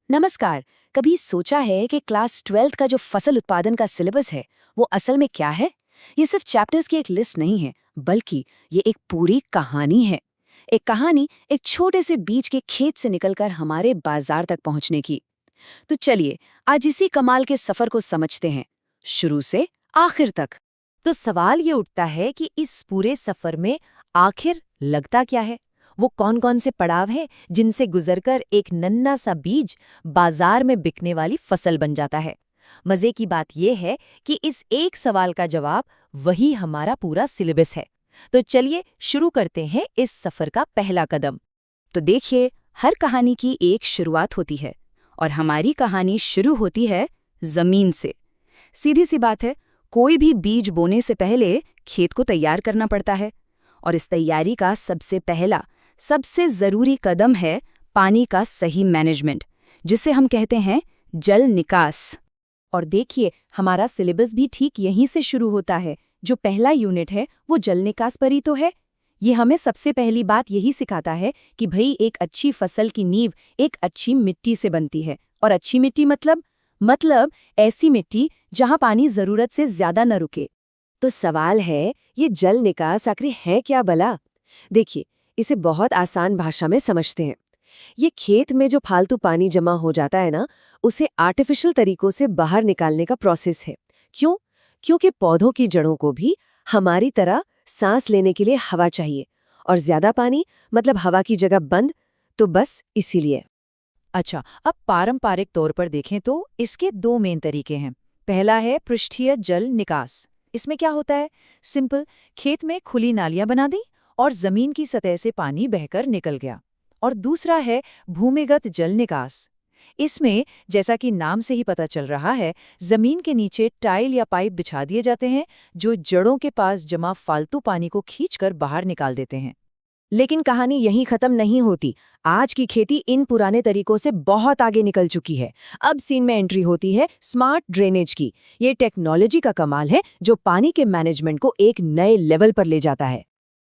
नमस्कार। कभी सोचा है कि क्लास 12th का जो फसल उत्पादन का सिलेबस है वो असल में क्या है? ये सिर्फ चैप्टर्स की एक लिस्ट नहीं है, बल्कि ये एक पूरी कहानी है। एक कहानी एक छोटे से बीज के खेत से निकलकर हमारे बाजार तक पहुंचने की। तो चलिए आज इसी कमाल के सफर को समझते हैं, शुरू से आखिर तक। तो सवाल ये उठता है कि इस पूरे सफर में आखिर लगता क्या है? वो कौन-कौन से पड़ाव हैं जिनसे गुजरकर एक नन्हा सा बीज बाजार में बिकने वाली फसल बन जाता है? मजे की बात यह है कि इस एक सवाल का जवाब वही हमारा पूरा सिलेबस है। तो चलिए शुरू करते हैं इस सफर का पहला कदम। तो देखिए, हर कहानी की एक शुरुआत होती है और हमारी कहानी शुरू होती है जमीन से। सीधी सी बात है, कोई भी बीज बोने से पहले खेत को तैयार करना पड़ता है और इस तैयारी का सबसे पहला सबसे जरूरी कदम है पानी का सही मैनेजमेंट, जिसे हम कहते हैं जल निकास। और देखिए, हमारा सिलेबस भी ठीक यहीं से शुरू होता है। जो पहला यूनिट है वो जल निकास पर ही तो है। ये हमें सबसे पहली बात यही सिखाता है कि भई एक अच्छी फसल की नींव एक अच्छी मिट्टी से बनती है। और अच्छी मिट्टी मतलब ऐसी मिट्टी जहां पानी जरूरत से ज्यादा न रुके। तो सवाल है, ये जल निकास आखिर है क्या भला? देखिए, इसे बहुत आसान भाषा में समझते हैं। ये खेत में जो फालतू पानी जमा हो जाता है ना, उसे आर्टिफिशियल तरीकों से बाहर निकालने का प्रोसेस है। क्यों? क्योंकि पौधों की जड़ों को भी हमारी तरह सांस लेने के लिए हवा चाहिए, और ज्यादा पानी मतलब हवा की जगह बंद, तो बस इसीलिए। अच्छा, अब पारंपरिक तौर पर देखें तो इसके दो मेन तरीके हैं। पहला है पृष्ठीय जल निकास। इसमें क्या होता है? सिंपल, खेत में खुली नालियां बना दी और जमीन की सतह से पानी बहकर निकल गया। और दूसरा है भूमिगत जल निकास। इसमें, जैसा कि नाम से ही पता चल रहा है, जमीन के नीचे टाइल या पाइप बिछा दिए जाते हैं जो जड़ों के पास जमा फालतू पानी को खींचकर बाहर निकाल देते हैं। लेकिन कहानी यहीं खत्म नहीं होती। आज की खेती इन पुराने तरीकों से बहुत आगे निकल चुकी है। अब सीन में एंट्री होती है स्मार्ट ड्रेनेज की। ये टेक्नोलॉजी का कमाल है जो पानी के मैनेजमेंट को एक नए लेवल पर ले जाता है।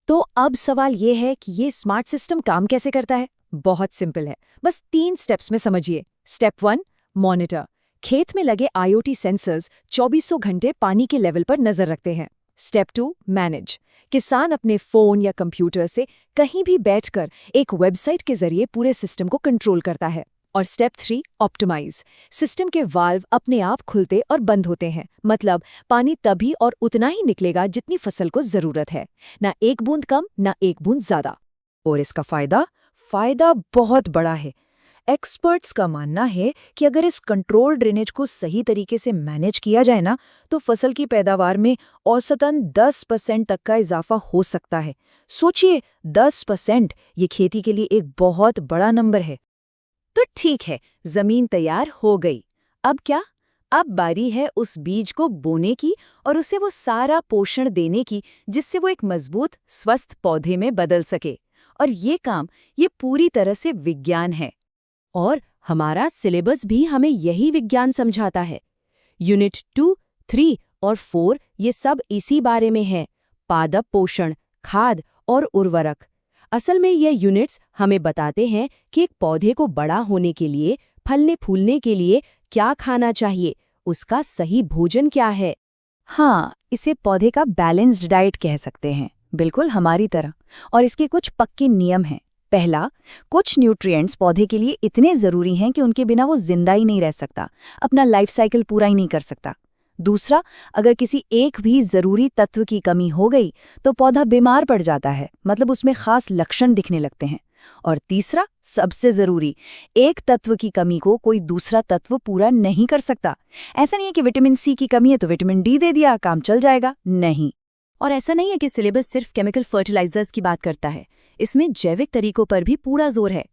तो अब सवाल ये है कि ये स्मार्ट सिस्टम काम कैसे करता है? बहुत सिंपल है, बस 3 स्टेप्स में समझिए। Step 1, monitor. खेत में लगे IoT सेंसर्स 2400 घंटे पानी के लेवल पर नजर रखते हैं। Step 2, manage. किसान अपने फोन या कंप्यूटर से कहीं भी बैठकर एक वेबसाइट के जरिए पूरे सिस्टम को कंट्रोल करता है। और स्टेप 3, ऑप्टिमाइज। सिस्टम के वाल्व अपने आप खुलते और बंद होते हैं, मतलब पानी तभी और उतना ही निकलेगा जितनी फसल को जरूरत है, ना एक बूंद कम ना एक बूंद ज्यादा। और इसका फायदा बहुत बड़ा है। एक्सपर्ट्स का मानना है कि अगर इस कंट्रोल ड्रेनेज को सही तरीके से मैनेज किया जाए ना, तो फसल की पैदावार में औसतन 10% तक का इजाफा हो सकता है। सोचिए, 10%! ये खेती के लिए एक बहुत बड़ा नंबर है। तो ठीक है, जमीन तैयार हो गई। अब क्या? अब बारी है उस बीज को बोने की और उसे वो सारा पोषण देने की जिससे वो एक मजबूत, स्वस्थ पौधे में बदल सके। और ये पूरी तरह से विज्ञान है। और हमारा सिलेबस भी हमें यही विज्ञान समझाता है। यूनिट 2, 3 और 4 ये सब इसी बारे में है। पादप पोषण, खाद और उर्वरक। असल में ये यूनिट्स हमें बताते हैं कि एक पौधे को बड़ा होने के लिए, फलने फूलने के लिए क्या खाना चाहिए, उसका सही भोजन क्या है। हाँ, इसे पौधे का बैलेंस्ड डाइट कह सकते हैं, बिल्कुल हमारी तरह। और इसके कुछ पक्के नियम हैं। पहला, कुछ न्यूट्रिएंट्स पौधे के लिए इतने जरूरी हैं कि उनके बिना वो जिंदा ही नहीं रह सकता, अपना लाइफ साइकिल पूरा ही नहीं कर सकता। दूसरा, अगर किसी एक भी जरूरी तत्व की कमी हो गई तो पौधा बीमार पड़ जाता है, मतलब उसमें खास लक्षण दिखने लगते हैं। और तीसरा, सबसे जरूरी, एक तत्व की कमी को कोई दूसरा तत्व पूरा नहीं कर सकता। ऐसा नहीं है कि विटामिन सी की कमी है तो विटामिन डी दे दिया, काम चल जाएगा, नहीं। और ऐसा नहीं है कि सिलेबस सिर्फ केमिकल फर्टिलाइजर्स की बात करता है। इसमें जैविक तरीकों पर भी पूरा जोर है।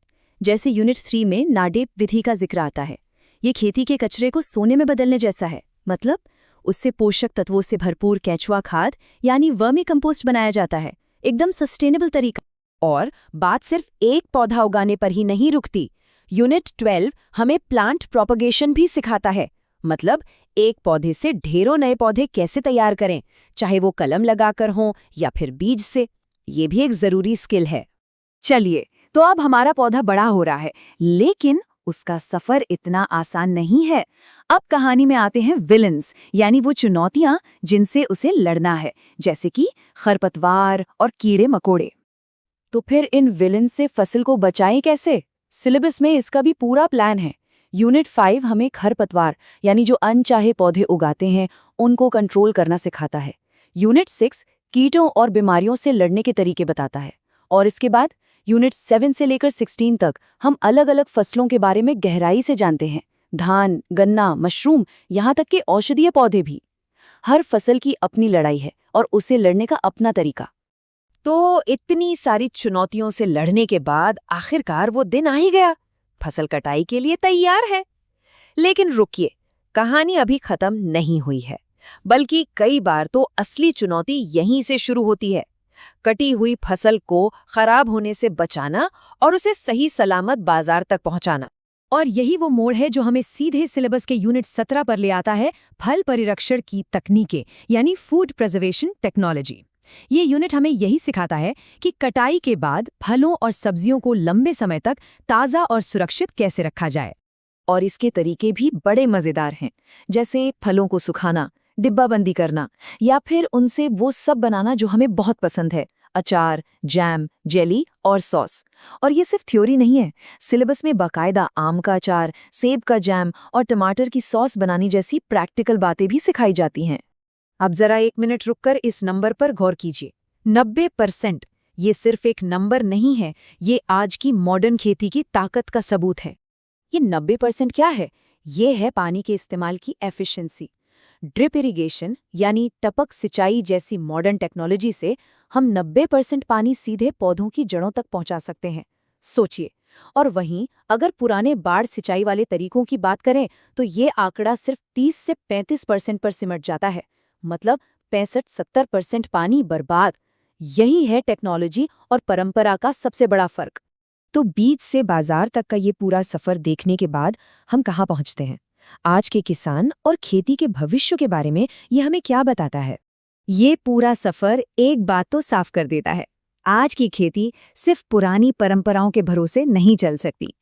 जैसे यूनिट 3 में नाडेप विधि का जिक्र आता है। ये खेती के कचरे को सोने में बदलने जैसा है, मतलब उससे पोषक तत्वों से भरपूर केंचुआ खाद यानी वर्मी कंपोस्ट बनाया जाता है। एकदम सस्टेनेबल तरीका। और बात सिर्फ एक पौधा उगाने पर ही नहीं रुकती। यूनिट 12 हमें प्लांट प्रोपगेशन भी सिखाता है, मतलब एक पौधे से ढेरों नए पौधे कैसे तैयार करें, चाहे वो कलम लगाकर हों या फिर बीज से। ये भी एक जरूरी स्किल है। चलिए, तो अब हमारा पौधा बड़ा हो रहा है, लेकिन उसका सफर इतना आसान नहीं है। अब कहानी में आते हैं विलन्स, यानी वो चुनौतियां जिनसे उसे लड़ना है, जैसे कि खरपतवार और कीड़े मकोड़े। तो फिर इन विलन से फसल को बचाएं कैसे? सिलेबस में इसका भी पूरा प्लान है। यूनिट 5 हमें खरपतवार यानी जो अनचाहे पौधे उगाते हैं उनको कंट्रोल करना सिखाता है। यूनिट 6 कीटों और बीमारियों से लड़ने के तरीके बताता है। और इसके बाद यूनिट 7 से लेकर 16 तक हम अलग अलग फसलों के बारे में गहराई से जानते हैं। धान, गन्ना, मशरूम, यहाँ तक कि औषधीय पौधे भी। हर फसल की अपनी लड़ाई है और उसे लड़ने का अपना तरीका। तो इतनी सारी चुनौतियों से लड़ने के बाद आखिरकार वो दिन आ ही गया। फसल कटाई के लिए तैयार है। लेकिन रुकिए, कहानी अभी खत्म नहीं हुई है, बल्कि कई बार तो असली चुनौती यहीं से शुरू होती है। कटी हुई फसल को खराब होने से बचाना और उसे सही सलामत बाजार तक पहुंचाना। और यही वो मोड़ है जो हमें सीधे सिलेबस के यूनिट 17 पर ले आता है, फल परिरक्षण की तकनीकें यानी फूड प्रिजर्वेशन टेक्नोलॉजी। ये यूनिट हमें यही सिखाता है कि कटाई के बाद फलों और सब्जियों को लंबे समय तक ताज़ा और सुरक्षित कैसे रखा जाए। और इसके तरीके भी बड़े मज़ेदार हैं, जैसे फलों को सुखाना, डिब्बाबंदी करना, या फिर उनसे वो सब बनाना जो हमें बहुत पसंद है, अचार, जैम, जेली और सॉस। और ये सिर्फ थ्योरी नहीं है, सिलेबस में बाकायदा आम का अचार, सेब का जैम और टमाटर की सॉस बनानी जैसी प्रैक्टिकल बातें भी सिखाई जाती हैं। अब जरा 1 मिनट रुककर इस नंबर पर गौर कीजिए। 90%। ये सिर्फ एक नंबर नहीं है, ये आज की मॉडर्न खेती की ताकत का सबूत है। ये 90% क्या है? ये है पानी के इस्तेमाल की एफिशिएंसी। ड्रिप इरिगेशन यानी टपक सिंचाई जैसी मॉडर्न टेक्नोलॉजी से हम 90% पानी सीधे पौधों की जड़ों तक पहुंचा सकते हैं। सोचिए। और वहीं अगर पुराने बाढ़ सिंचाई वाले तरीकों की बात करें तो ये आंकड़ा सिर्फ 30 से 35% पर सिमट जाता है। मतलब 65-70% पानी बर्बाद। यही है टेक्नोलॉजी और परंपरा का सबसे बड़ा फर्क। तो बीज से बाजार तक का ये पूरा सफर देखने के बाद हम कहाँ पहुँचते हैं? आज के किसान और खेती के भविष्य के बारे में ये हमें क्या बताता है? ये पूरा सफर एक बात तो साफ कर देता है, आज की खेती सिर्फ पुरानी परंपराओं के भरोसे नहीं चल सकती।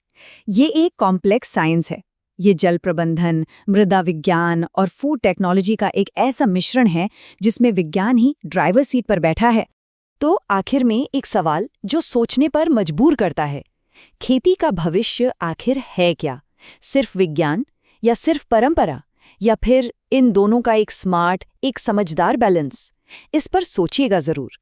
ये एक कॉम्प्लेक्स साइंस है। ये जल प्रबंधन, मृदा विज्ञान और फूड टेक्नोलॉजी का एक ऐसा मिश्रण है जिसमें विज्ञान ही ड्राइवर सीट पर बैठा है। तो आखिर में एक सवाल जो सोचने पर मजबूर करता है, खेती का भविष्य आखिर है क्या? सिर्फ विज्ञान या सिर्फ परंपरा, या फिर इन दोनों का एक स्मार्ट, एक समझदार बैलेंस? इस पर सोचिएगा जरूर।